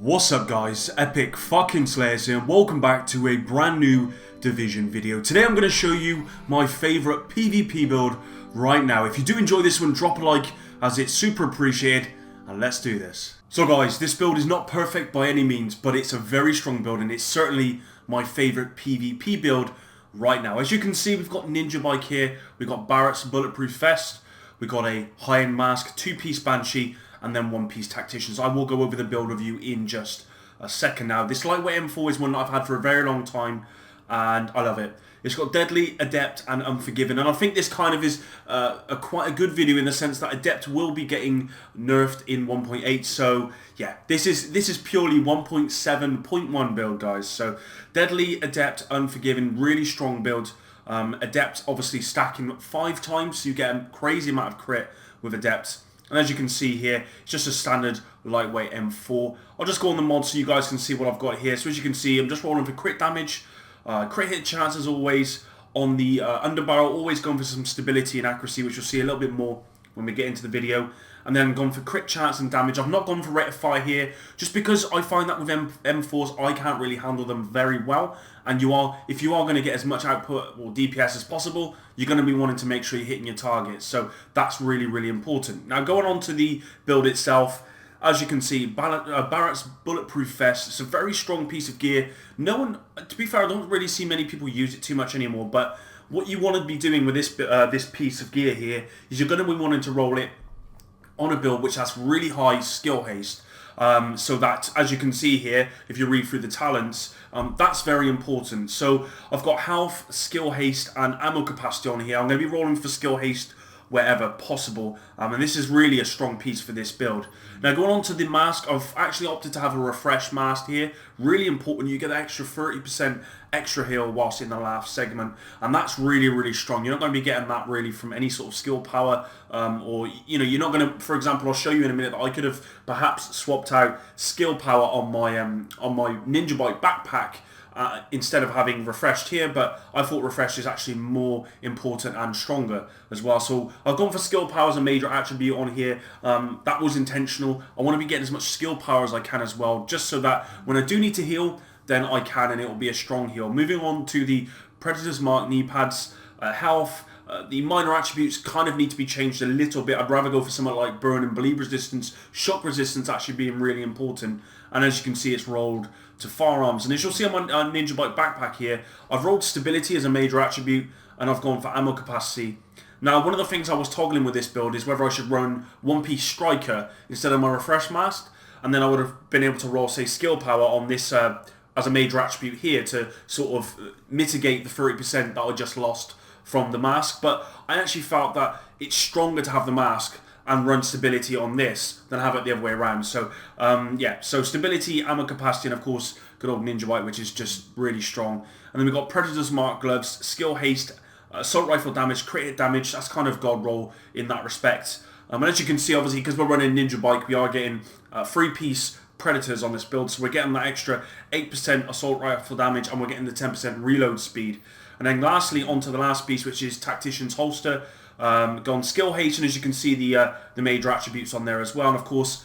What's up guys, Epic fucking Slayers here and welcome back to a brand new Division video. Today I'm going to show you my favourite PvP build right now. If you do enjoy this one, drop a like as it's super appreciated and let's do this. So guys, this build is not perfect by any means, but it's a very strong build and it's certainly my favourite PvP build right now. As you can see, we've got Ninjabike here, we've got Barrett's Bulletproof Vest, we've got a high-end mask, two-piece Banshee, and then one-piece Tacticians. I will go over the build review in just a second now. This lightweight M4 is one that I've had for a very long time, and I love it. It's got Deadly, Adept, and Unforgiven, and I think this kind of is quite a good video in the sense that Adept will be getting nerfed in 1.8. So yeah, this is purely 1.7.1 build, guys. So Deadly, Adept, Unforgiven, really strong build. Adept obviously stacking 5 times, so you get a crazy amount of crit with Adept. And as you can see here, it's just a standard lightweight M4. I'll just go on the mod so you guys can see what I've got here. So as you can see, I'm just rolling for crit damage, crit hit chance as always. On the underbarrel, always going for some stability and accuracy, which you'll see a little bit more when we get into the video. And then gone for crit chance and damage. I've not gone for rate of fire here, just because I find that with M4s, I can't really handle them very well. And if you are going to get as much output or DPS as possible, you're going to be wanting to make sure you're hitting your targets. So that's really, really important. Now going on to the build itself, as you can see, Barrett's Bulletproof Vest. It's a very strong piece of gear. No one, to be fair, I don't really see many people use it too much anymore. But what you want to be doing with this piece of gear here is you're going to be wanting to roll it on a build which has really high skill haste, so that, as you can see here, if you read through the talents, that's very important. So I've got health, skill haste, and ammo capacity on here. I'm going to be rolling for skill haste wherever possible, and this is really a strong piece for this build. Now going on to the mask, I've actually opted to have a refresh mask here. Really important, you get an extra 30% extra heal whilst in the last segment, and that's really, really strong. You're not going to be getting that really from any sort of skill power, or you're not going to, for example, I'll show you in a minute that I could have perhaps swapped out skill power on my Ninjabike backpack, instead of having refreshed here, but I thought refreshed is actually more important and stronger as well. So I've gone for skill power as a major attribute on here. That was intentional. I want to be getting as much skill power as I can as well, just so that when I do need to heal, then I can, and it will be a strong heal. Moving on to the Predator's Mark knee pads, health. The minor attributes kind of need to be changed a little bit. I'd rather go for something like burn and bleed resistance, shock resistance actually being really important. And as you can see, it's rolled to firearms. And as you'll see on my Ninjabike backpack here, I've rolled stability as a major attribute, and I've gone for ammo capacity. Now, one of the things I was toggling with this build is whether I should run one-piece striker instead of my refresh mask, and then I would have been able to roll, say, skill power on this as a major attribute here to sort of mitigate the 30% that I just lost from the mask. But I actually felt that it's stronger to have the mask and run stability on this than have it the other way around. So yeah, so stability, ammo capacity, and of course good old Ninjabike, which is just really strong. And then we've got Predator's Mark gloves, skill haste, assault rifle damage, crit hit damage. That's kind of god roll in that respect. And as you can see, obviously, because we're running Ninjabike, we are getting 3-piece Predators on this build, so we're getting that extra 8% assault rifle damage, and we're getting the 10% reload speed. And then lastly, onto the last piece, which is Tactician's holster. Gone skill haste, and as you can see, the major attributes on there as well. And of course,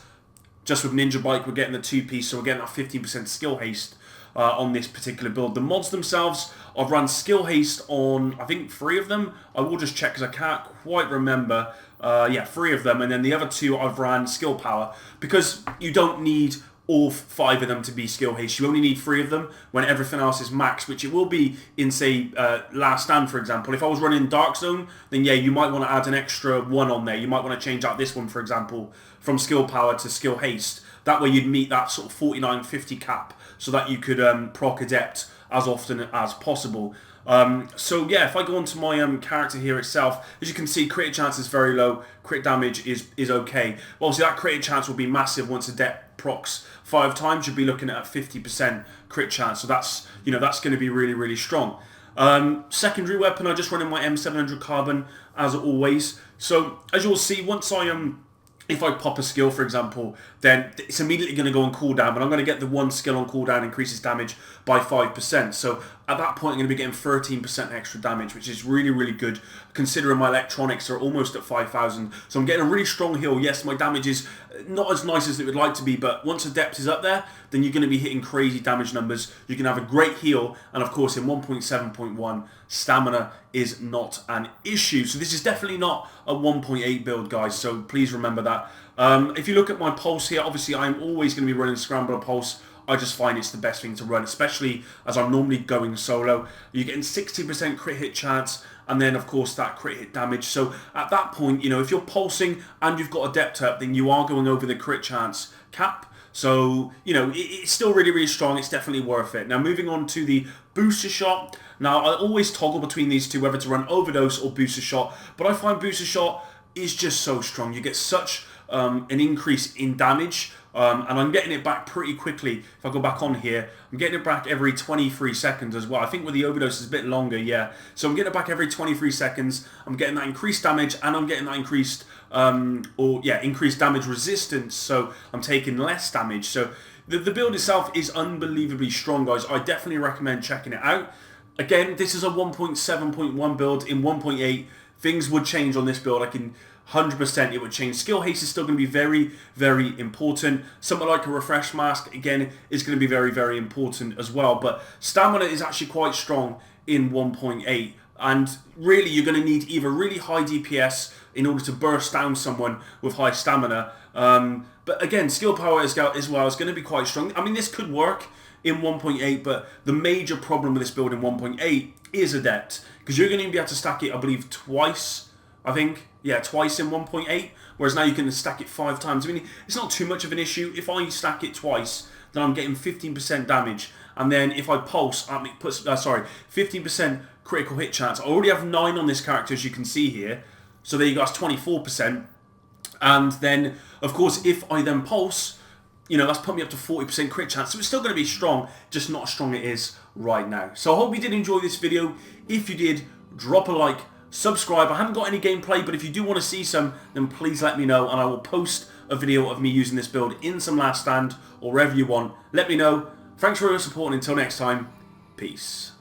just with Ninjabike, we're getting the 2-piece, so we're getting that 15% skill haste on this particular build. The mods themselves, I've run skill haste on, I think, 3 of them. I will just check because I can't quite remember. Yeah, 3 of them, and then the other 2 I've ran skill power, because you don't need all 5 of them to be skill haste. You only need 3 of them when everything else is max, which it will be in, say, Last Stand, for example. If I was running Dark Zone, then yeah, you might want to add an extra 1 on there. You might want to change out this one, for example, from skill power to skill haste. That way you'd meet that sort of 49-50 cap, so that you could proc Adept as often as possible. So yeah, if I go on to my character here itself, as you can see, crit chance is very low, crit damage is okay. Well, obviously that crit chance will be massive once Adept procs 5 times. You'll be looking at a 50% crit chance, so that's that's going to be really, really strong. Secondary weapon, I just run in my M700 carbon as always. So as you'll see, once if I pop a skill, for example, then it's immediately going to go on cooldown, but I'm going to get the 1 skill on cooldown increases damage by 5%. So at that point I'm going to be getting 13% extra damage, which is really, really good, considering my electronics are almost at 5,000. So I'm getting a really strong heal. Yes, my damage is not as nice as it would like to be, but once Adept is up there, then you're going to be hitting crazy damage numbers. You can have a great heal, and of course in 1.7.1, stamina is not an issue. So this is definitely not a 1.8 build, guys, so please remember that. If you look at my pulse here, obviously I'm always going to be running Scrambler Pulse. I just find it's the best thing to run, especially as I'm normally going solo. You're getting 60% crit hit chance, and then of course that crit hit damage. So at that point, you know, if you're pulsing and you've got Adept up, then you are going over the crit chance cap. So, you know, it's still really, really strong. It's definitely worth it. Now, moving on to the booster shot. Now, I always toggle between these two, whether to run overdose or booster shot, but I find booster shot is just so strong. You get such an increase in damage, and I'm getting it back pretty quickly. If I go back on here, I'm getting it back every 23 seconds as well. I think with the overdose it's a bit longer, yeah. So I'm getting it back every 23 seconds. I'm getting that increased damage, and I'm getting that increased increased damage resistance. So I'm taking less damage. So the build itself is unbelievably strong, guys. I definitely recommend checking it out. Again, this is a 1.7.1 build. In 1.8, things would change on this build. I can 100% it would change. Skill haste is still going to be very, very important. Something like a refresh mask, again, is going to be very, very important as well. But stamina is actually quite strong in 1.8. And really, you're going to need either really high DPS in order to burst down someone with high stamina. But again, skill power as well is going to be quite strong. I mean, this could work in 1.8, but the major problem with this build in 1.8 is Adept. Because you're going to be able to stack it, I believe, twice. I think, yeah, twice in 1.8, whereas now you can stack it 5 times. I mean, it's not too much of an issue. If I stack it twice, then I'm getting 15% damage, and then if I pulse, 15% critical hit chance. I already have 9 on this character, as you can see here, so there you go, that's 24%, and then, of course, if I then pulse, you know, that's put me up to 40% crit chance, so it's still going to be strong, just not as strong as it is right now. So I hope you did enjoy this video. If you did, drop a like, subscribe. I haven't got any gameplay, but if you do want to see some, then please let me know, and I will post a video of me using this build in some Last Stand or wherever you want. Let me know. Thanks for your support, and until next time, peace.